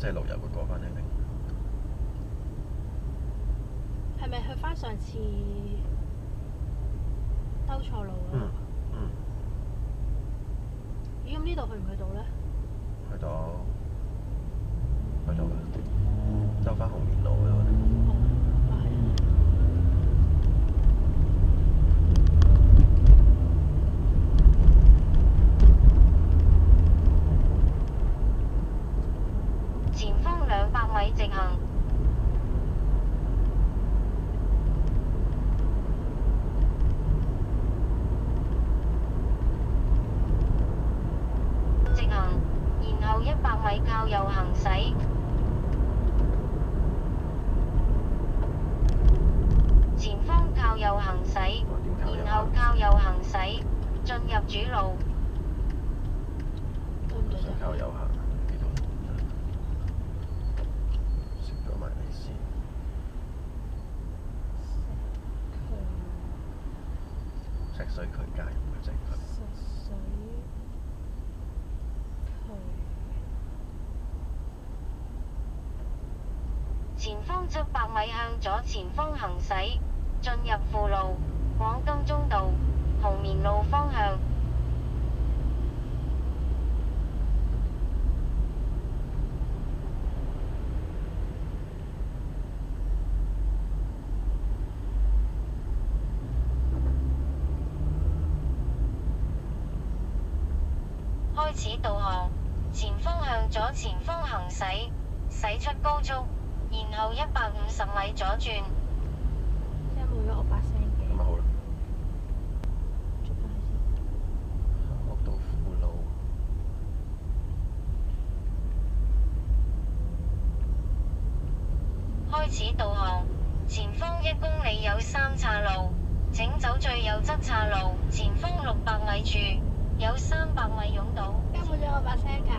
星期六日會過返嚟定？係咪去翻上次兜錯路嗰度？咦，咁呢度去唔去到咧？去到嘅，兜返紅棉路嗰度。前方200米直行。直行，然後100米靠右行駛。前方靠右行駛，然後靠右行駛，進入主路。想靠右行呢度，食咗埋你先。石水渠街唔係正區。石水渠。前方700米向左前方行駛，進入輔路、廣金中道、紅棉路方向。開始導航，前方向左前方行駛，駛出高速，然後150米左轉。有冇咗我把聲嘅？咁咪好啦。捉翻佢先。落到輔路。開始導航，前方1公里有3岔路，請走最右側岔路，前方600米處有300米擁堵。有冇咗我把聲㗎？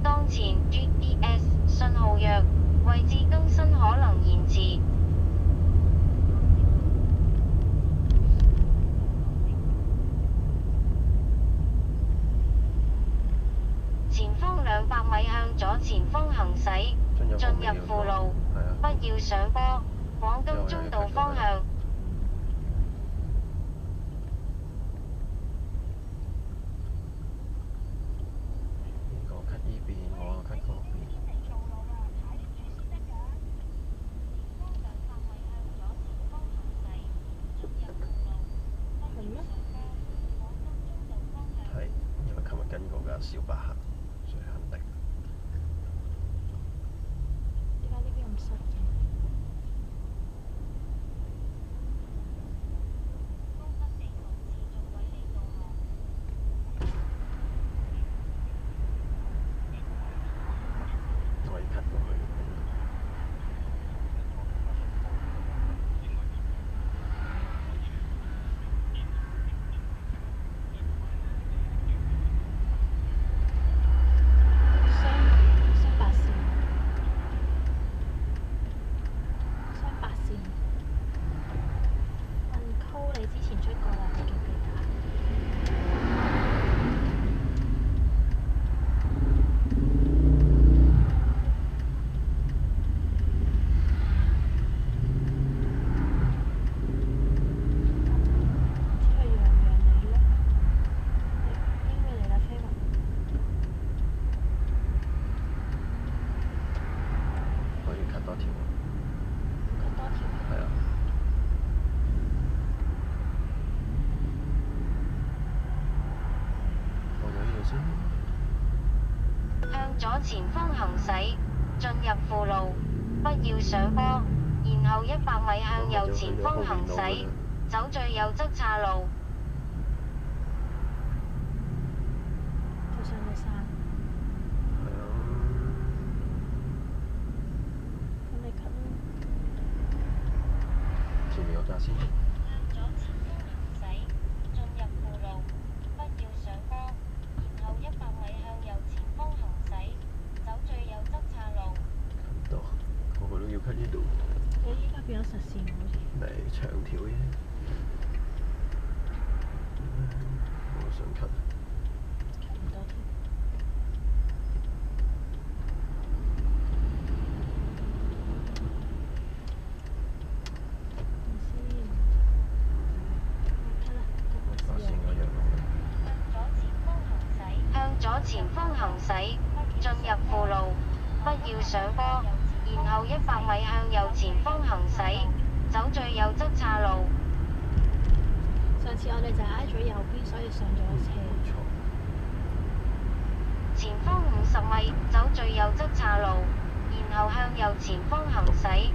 當前 GPS 信號弱，位置更新可能延遲。前方200米向左前方行駛，進入輔路，不要上坡，廣金中道方向。呢個 cut 呢邊，我 cut 嗰邊。係咩？係，因為琴日跟過架小巴客，所以肯定。點解呢邊咁塞嘅？可以 cut 過去。雙白線。Uncode 你之前出過啦，你記唔記得？只係讓你咧，應該嚟啦，飛雲。可以 cut 多條。cut 多條。係啊。過咗呢度先。向左前方行駛，進入輔路，不要上坡，然後100米向右前方行駛，走最右側岔路。就上咗山。係啊。咁你 cut 啦。前面有架先。向左前方行駛，進入輔路，不要上坡，然後100米向條嘅。我想咳。咳唔到添。發線嗰樣向左前方行駛，進入輔路，不要上坡，然後100米向右前方行駛，走最右側岔路。上次我哋就挨咗右邊，所以上咗車。冇錯。前方50米，走最右側岔路，然後向右前方行駛。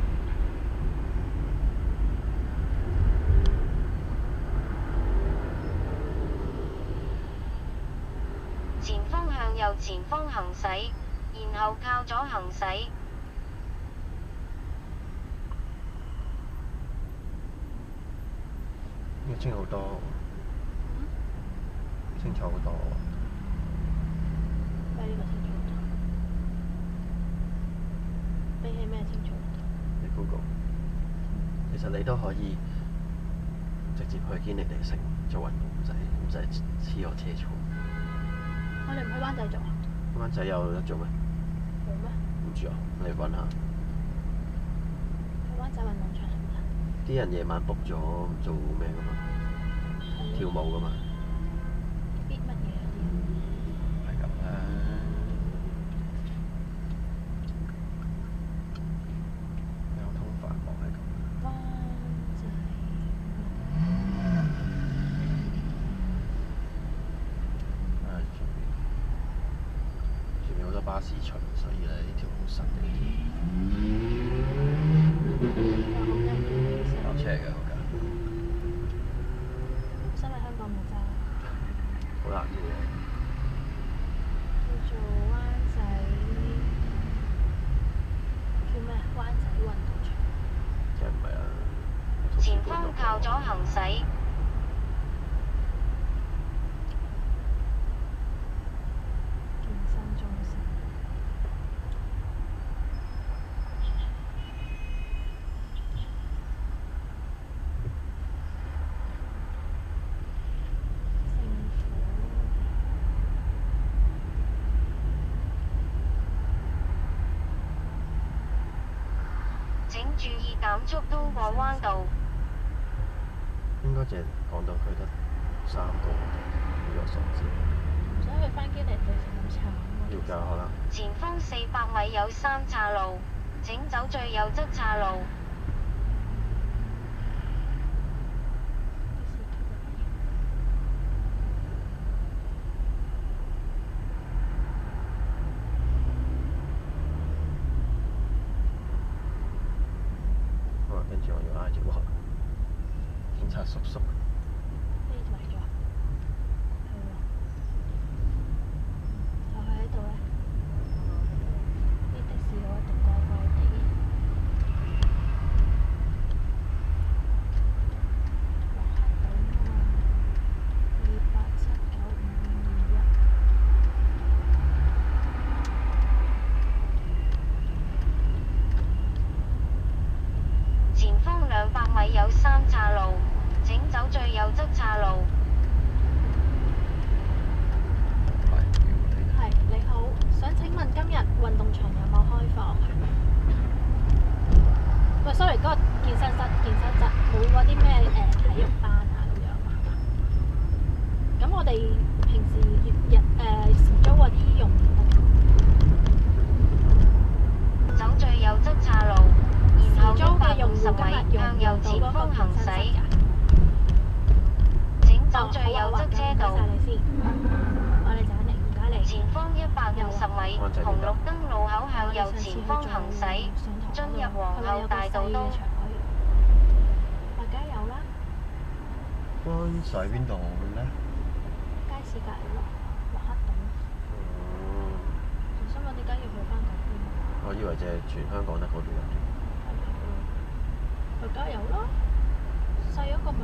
前方向右前方行駛，然後靠左行駛。呢個清好多，清楚好多。比呢個清楚好多。比起咩清楚好多？你 Google，其實你都可以直接去堅尼地城做運動，唔使黐我車坐。我哋唔去灣仔做啊？灣仔有得做咩？冇咩？唔知啊，你揾下。去灣仔運動場唔得。啲人夜晚 book 咗做咩噶嘛？跳舞噶嘛？必乜嘢嗰啲？係咁啦。交通繁忙係咁。灣仔。前面好多巴士巡，所以咧呢條好實嘅呢條。有車嘅嗰架。身喺香港冇揸。好難嘅喎。叫做灣仔，叫咩？灣仔運動場。梗係唔係啦。前方靠左行駛。健身中心。請注意減速通過彎道。應該淨係港島區得3個，以我所知。所以翻堅尼地城咁慘喎。要㗎可能。前方400米有3岔路，請走最右側岔路。好啦，跟住我要挨住個警察叔叔。飛埋咗。係喎。就係喺度咧。啲的士佬一定怪怪地。落黑島啊！28795521。前方200米有3岔路，請走最右側岔路。係，你好，想請問今日運動場有冇開放啊？喂，sorry，嗰個健身室冇嗰啲咩體育班啊咁樣啊？咁我哋平時時租嗰啲用唔得㗎。走最右側岔路，然後時租嘅用150戶今日米向右前用唔到嗰個方行駛健身室㗎。。請走最右側車道。唔該晒你先，我哋就嚟，唔該你。前方150米，紅綠燈路口向右前方行駛，進入皇后大道東。大家有啦，灣仔邊度咧？街市隔離咯，落黑島。哦。我想問點解要去翻嗰邊？我以為淨係全香港得嗰度有。大家有啦，細嗰個咪